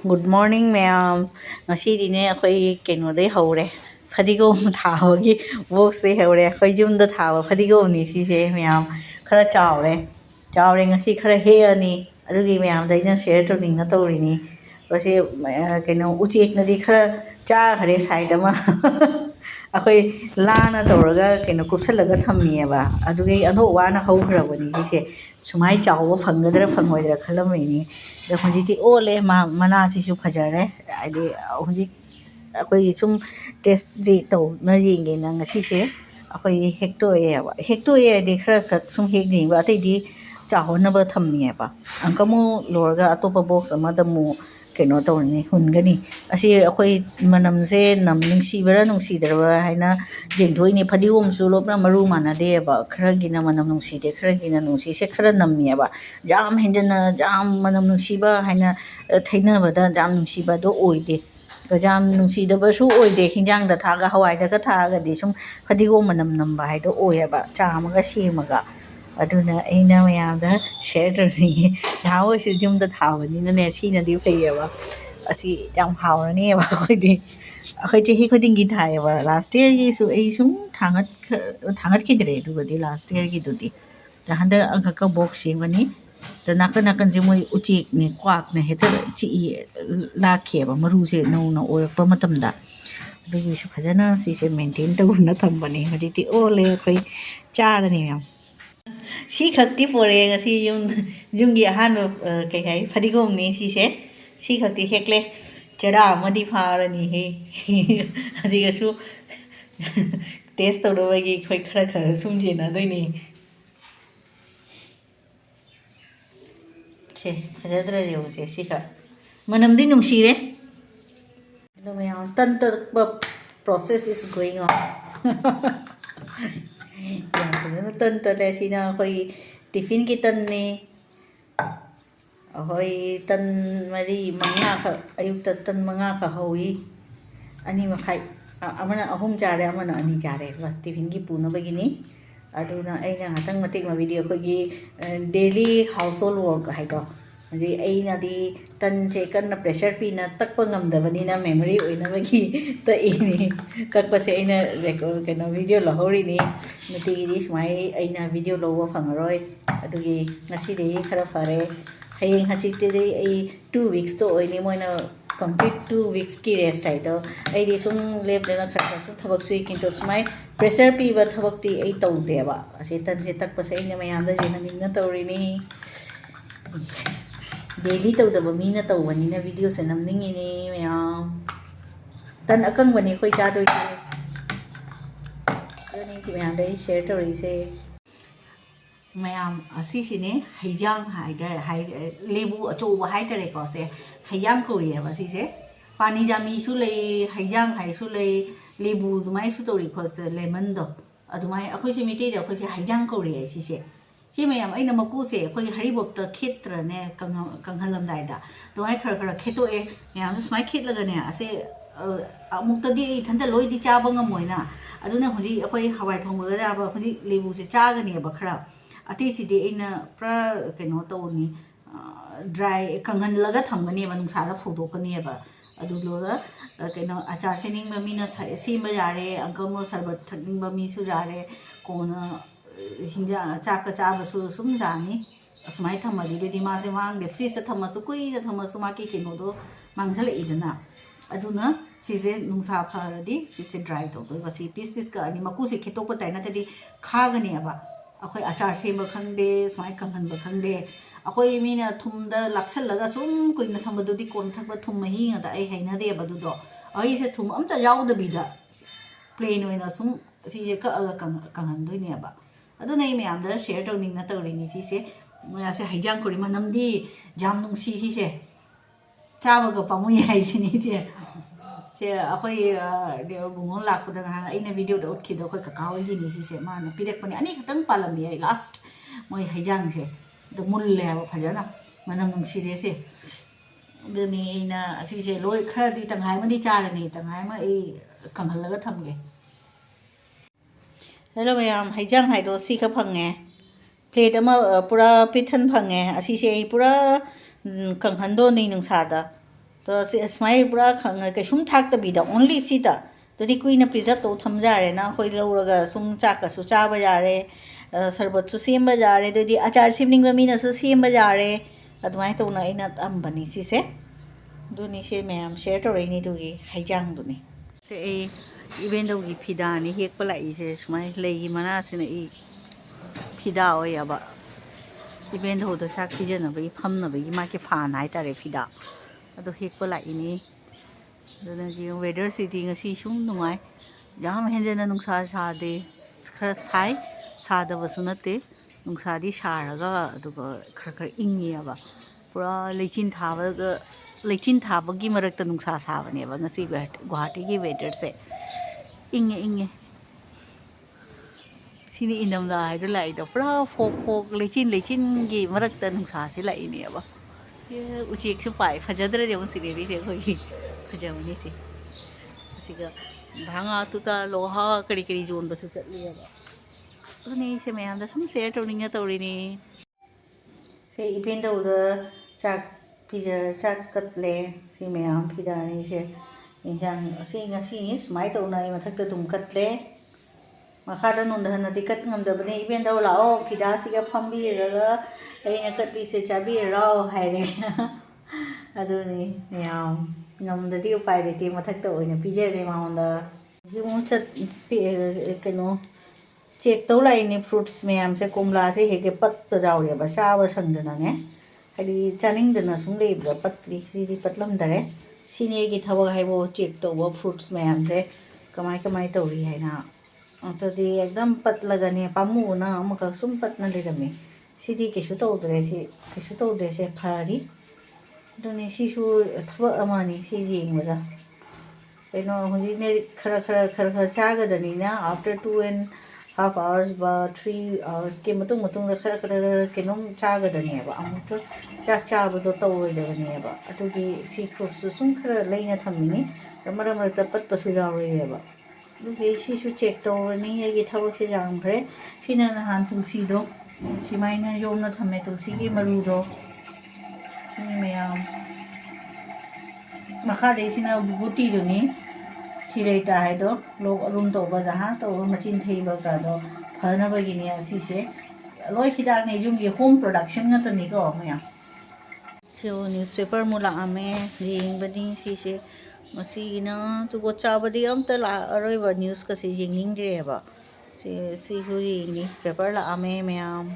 Good morning ma'am. Ngasidine akoy kenoday hawre. Fadigom thawagi box se hawre. Akoy jumda thawa fadigom ni si se ma'am. Khara chawre. Chawre ngasi khara he ani. Adugi ma'am daina share to ning na tawri ni. Basi keno uchek na di khara cha khare side ama. Akoy lana tawraga keno kupsalaga thammi ba. Adugi ano wana hawrabani si se. Sumai chawa phangadra phangmoidra khalamai ni. The Hojiti ole manasi su fajare. Hoji akoy sum test ji to na jingi na ngasi se akoy hekto e de khra khak sum hek ni ba tai di chahon na ba thammi ba angkamu lorga atopa box ama da mu keno to ni hungani asi akoy manam se nam nungsi bara nungsi darwa haina jengthoi ni phadiom su lopna maru mana de ba khra gina manam nungsi de khra gina nungsi se khra nammi ba jam henjana jam manam nungsi ba haina thaina ba da jam nungsi ba do oide jam nungsi da ba su oide hinjang da thaga hawai da ka thaga di sum phadiom manam namba hai do oya ba chamaga semaga aduna aina mayamda share tawni hawo su jum da thawani na ne sina di phayaba asi jam hawrani ba khodi akhoi chehi khodi gi thayaba last year gi su ai sum thangat khidre du di last year gi du di da handa angka ka box singani da nakan je moi uchi ni kwak ne heta chi la kheba maru se no no oyak pa matam da du gi su khajana si se maintain ta na thambani hadi ti ole khoi charani mem si khakti pore ngasi yung gi han kai kai fadigom ni si khakti hekle chara amadi pharani he aji ga su test to do gi khoi khara khara sumje na doi ni che khajadra yo se si kha manam di nungsire no me on tan process is going on yang tan le sina khoi tiffin ki tan ni hoi tan mari manga kha ayuk tan manga kha hoi ani makhai amana ahum jare amana ani jare bas tiffin ki puna bagini aduna aina hatang matik ma video ko gi daily household work hai ko ji aina di tan che kan na pressure pi na tak pa ngam da bani na memory oina bagi ta ini kak pa se aina record kana video la hori ni nati di smai aina video lo wa phangaroi adugi ngasi de khara fare hayeng hachik te dei ai 2 weeks to oini moina complete 2 weeks ki rest hai to ai di sum lep de na khara sum thabak sui kin to smai pressure pi ba thabak ti ai tau de ba ase tan se tak pa se ina mayam da jena ning na tawri ni daily tau da ba mi na tau wani na video se nam ning ni mayam tan akang wani khoi cha doi se ni si mayam dai share tawri se mayam asi sine haijang hai lebu acho ba hai tare ko se haijang ko ye ba si se pani jami su le haijang hai su le lebu dumai su tori ko se lemon do adumai akhoi se mite de akhoi se haijang ko re si se si mayam aina maku se akhoi haribop ta khetra ne kang halam dai da dumai khara kheto e mayam su smai khet laga ne ase amuk ta di thanda loi di cha ba ngam moina aduna hoji akhoi hawai thong ga da ba hoji lebu se cha ga ne ba khara ati si de ina pra keno to ni dry kangan laga thamgani ba nungsa da photo kani ba adu loga keno achar sening ma mina si ma jare angamo sarbat thakning ba mi su jare kona hinja cha ka cha ba su sum jani asmai thamma di ma se mang de freeze thamma su kui da thamma su ma ki keno do mangsale idana aduna si se nungsa pha di si se dry to ba si piece ka ani maku se kheto pa tai na ta di kha gani ba akhoi achar se ba khangde smai kanghan ba khangde akhoi mina thumda laksal laga sum koina thambadu di kon thakba thum mahi ngada ai haina de ba du do ai se thum amta yaw da bi da plain oina sum si je ka aga kanghan doi ne ba adu nei me am da share to ning na to ri ni si se moya se haijang kori manam di jam nung si se cha ba ga pamu yai si ni je se akhoi de bungong lak pa da aina video da ukhi da khoi ka kaw hi ni si se ma na pirek pani ani khatang palam ye last moi haijang se da mul le ba phajana manam nung si re se de ni ina asi se loi khara di tanghai ma di chara ni tanghai ma ai kanghal laga thamge hello mayam haijang hai do si kha phange plate ama pura pithan phange asi se pura kanghan do ni nung sa da तो स्माई पूरा कैसुम थाक्तबीदा only Sita तो कुन preserve तौ थमजारे ना अखोई लौरगा सुम चाकसु चाबा यारे सरबतसु same जारे तो अचार सेमनिंग मीनसु सेम जारे अदुमाय तौना अइना तंबनी सिसे दुनी से मैम शेयर तौरैनी दुगी हाइजांगदुनी से ए इवेंटोगी फिदानी हेकपा लाइसे सुमाय लेगी मनासिना इ फिदा ओयाबा इवेंट होदा साक पिजनबगी फमनबगी माके फान हाइतारे फिदा अदो हेकपा लाइनी अदुना जी वेदर सिटी ngasi sum nungai jam henjena nungsa saade khara sai सादबसु नते नुंसादी सारगा अदुगा खर खर इंगी अबा पूरा लेचिन थाबगी मरक्ता नुंसा साबनेबा ngasi गुवाहाटी की वेदर से इंगे इंगे सिनी इनमदा हाइदो लाइदो पूरा फोक लेचिन की मरक्ता नुंसा से लाइने अबा ये उचेक सु पाइ फजदरे जेउ सिरेरी से कोई फजवनी से सिगा भांगा तुता लोहा करी करी जोन बसु चली अबा उनी से मैम सम शेयर तौनिंग तौरीनी से इवेंट तौद चाक पिजर चाक कतले से मैम फिदानी से इंजांग से ngasi सुमाय तौना मथक तुम कतले मखादा नोंदहनदि कत ngमदबने इवेंट तौ लाओ फिदा सिगा फंबीरगा अइना कतली से चाबीराओ हाइरे अदुनी मैम ngमददि उपाय लेते मथक तो ओइना पिजरे माउंदा जुमु चत कनो चेक तौ लाइने फ्रूट्स मैम से कोमला से हेगे पत्त जाउरेबा चाबा संगदनाने हदि चानिंगदना सुम लेबा पत्ली सिदि पतलमदरे सिनेगी थबक हाइबो चेक तौबा फ्रूट्स मैम से कमाई तौरी हैना अतदि एकदम पतलगने पामुना अमका सुम पतना लेरमे सिदि केसु तौदरे से फारी दुनि सिसु थबक अमानी सि जेंगबदा कनो हुजिने खरा चागदनिना आफ्टर 2.5 hours बा 3 hours के मतुंग खरा केनोम चागदनेबा अमुत चाक चाबदो तौरोइदबनेबा अतुगी सी फ्रूट्स सुम खरा लेना थमिनी मरमरत पत्पसु जाउरेबा दुगी सिसु चेक तौरनी एगी थबक से जांगखरे सिना नहान तुलसीदो सिमाइना योमना थमे तुलसी की मरुदो मैम मखादे सिना बुटी दुनी चिरेता है दो लोग रूम तो जहाँ तो मचिन थे बगादो फरना बगिनी ऐसी से लोई हिदाक ने जुम ये होम प्रोडक्शन का तो निको मैम सो न्यूज़पेपर मुला आमे रिंग बनी सी से मसीना तो वो चाबदी हम तो ला अरे वो न्यूज़ का सी जिंगिंग जेबा सी हुई न्यूज़ पेपर ला आमे ma'am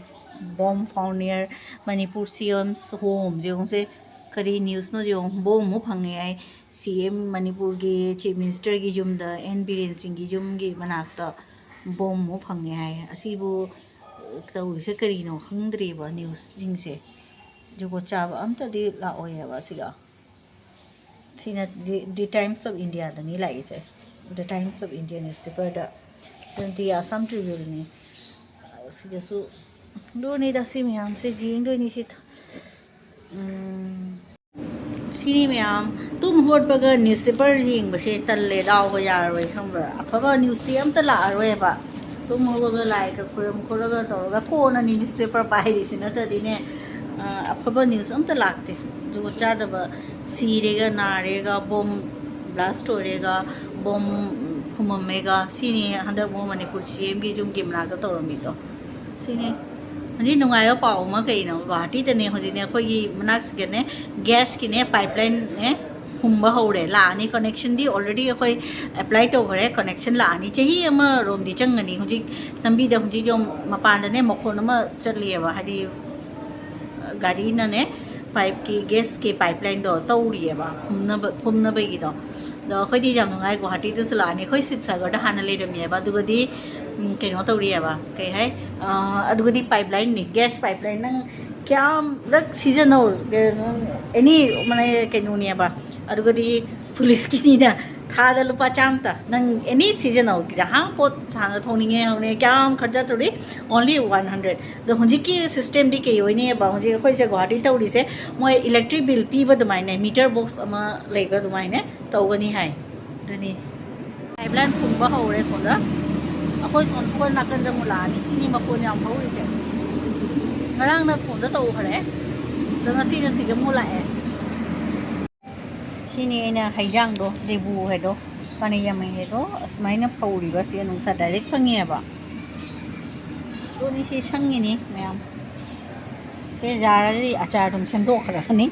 bomb found near Manipur CM's home जो से करी न्यूज़ नो जो बॉम्ब मुफंगे आई CM मणिपुर की चीफ मिनिस्टर की जुमदा एन बीरेन सिंह की जुम की मनाक्ता बॉम्ब मु फंगे है असीबु तौरिसे करीनो खंद्रेबा न्यूज़ जिंगसे जुगो चाब अमतदि लाओयबा सिगा सिना द टाइम्स ऑफ इंडिया दनी लाइसे the Times of India newspaper दा दी आसाम ट्रिब्यून ने सिगसु दोनी दसी मैम से जिंग दोनी से सिनी मैम तुम होटबग न्यूज़पेपर येंबसे तल्ले दाव यारोय खंब्रा अफबा न्यूज़ ती अमता लारोयबा तुम होबग लाइक खुरम खुरगा तौरगा फोन अनि न्यूज़पेपर पाइरिसि नतदिने अफबा न्यूज़ अमता लागते जो चादबा सीरेगा नारेगा बॉम ब्लास्ट होरेगा बॉम फुममेगा सिनी हंदक मो मणिपुर सीएम की जुम की मनाक तौरमितो सिनी हजी नुंगायो पाव मा कइनो गुवाहाटी तने हजिने खोगी मनाक सगने गैस किने पाइपलाइन ने हुंबा हौरे लानी कनेक्शन दी ऑलरेडी अखोई अप्लाई तौगरे कनेक्शन लानी चही अमा रोमदी चंगनी हजी लंबी द हजी जो मपान ने मखोन अमा चलिएबा हदी गाड़ी ने पाइप की गैस के पाइपलाइन दो तौरिएबा फुमनबगी दो अखोदी जाम नुंगाय गुवाहाटी दस लानी खोई शिवसागर द हाना लेरमिएबा दुगदी कहीं तौरिएबा कई है अदुगदी पाइपलाइन नि गैस पाइपलाइन नंग क्या रक सीजन हो एनी माने कइनुनिएबा अदुगदी पुलिस की नीना थादा लुपा चामता नंग एनी सीजन हो जहाँ पोत सांग थोनिंगे होने क्या खर्चा तोड़ी ओनली 100 द हुंजी की सिस्टम दी के योइने बा हुंजी खोई से गुवाहाटी तौरी से मोय इलेक्ट्रिक बिल पीबा दुमाइने मीटर बॉक्स अमा लेबा दुमाइने तौगनी हाय दुनी पाइपलाइन पुंबा होरे सोंदा अखोई सोन को नाकन द मुलानी सिनी मकोन याम हौरी से ngaraang na phone da tau khare da ngasi na siga mula e ꯁꯤꯅꯤ ꯑꯩꯅ ꯍꯩꯖꯥꯡꯗꯣ ꯂꯦꯕꯨ ꯍꯥꯏꯗꯣ ꯄꯥꯅꯤꯌꯝ ꯍꯥꯏꯗꯣ ꯑꯁꯨꯃꯥꯏꯅ ꯐꯧꯔꯤꯕ ꯁꯤ ꯅꯨꯡꯁꯥ ꯗꯥꯏꯔꯦꯛ ꯐꯪꯉꯦꯕ ꯑꯗꯨꯅꯤ ꯁꯤ ꯁꯪꯉꯤꯅꯤ ꯃꯌꯥꯝ ꯁꯦ ꯖꯥꯔꯗꯤ ꯑꯆꯥꯔ ꯑꯗꯨꯝ ꯁꯦꯝꯗꯣꯛꯈ꯭ꯔꯒꯅꯤ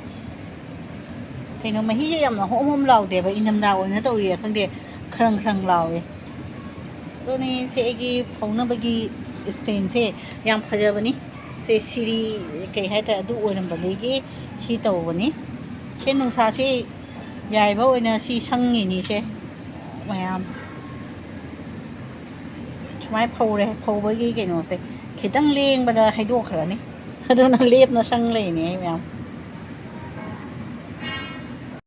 ꯀꯩꯅꯣ ꯃꯍꯤꯁꯦ ꯌꯥꯝꯅ ꯍꯣꯝ ꯍꯣꯝ ꯂꯥꯎꯗꯦꯕ ꯏꯪꯊꯝꯊꯥ ꯑꯣꯏꯅ ꯇꯧꯔꯤꯔꯥ ꯈꯪꯗꯦ ꯈ꯭ꯔꯪ ꯈ꯭ꯔꯪ ꯂꯥꯎꯋꯦ ꯑꯗꯨꯅꯤ ꯁꯦ ꯑꯩꯒꯤ ꯐꯧꯅꯕꯒꯤ ꯏꯁꯇꯦꯟꯁꯦ ꯌꯥꯝ ꯐꯖꯕꯅꯤ ꯁꯦ ꯁꯤꯔꯤ ꯀꯩ ꯍꯥꯏꯇꯥꯔꯦ ꯑꯗꯨ ꯑꯣꯏꯔꯝꯕꯗꯒꯤ ꯁꯤ ꯇꯧꯕꯅꯤ ꯁꯦ ꯅꯨꯡꯁꯥꯁꯦ ꯌꯥꯏꯕ ꯑꯣꯏꯅ ꯁꯤ ꯁꯪꯉꯤꯅꯤꯁꯦ ꯃꯌꯥꯝ ꯁꯨꯃꯥꯏꯅ ꯐꯧꯔꯦ ꯐꯧꯕꯒꯤ ꯀꯩꯅꯣꯁꯦ ꯈꯤꯇꯪ ꯂꯦꯡꯕꯗ ꯍꯩꯗꯣꯛꯈ꯭ꯔꯅꯤ ꯑꯗꯨꯅ ꯂꯦꯞꯅ ꯁꯪ ꯂꯩꯅꯤ ꯑꯩ ꯃꯌꯥꯝ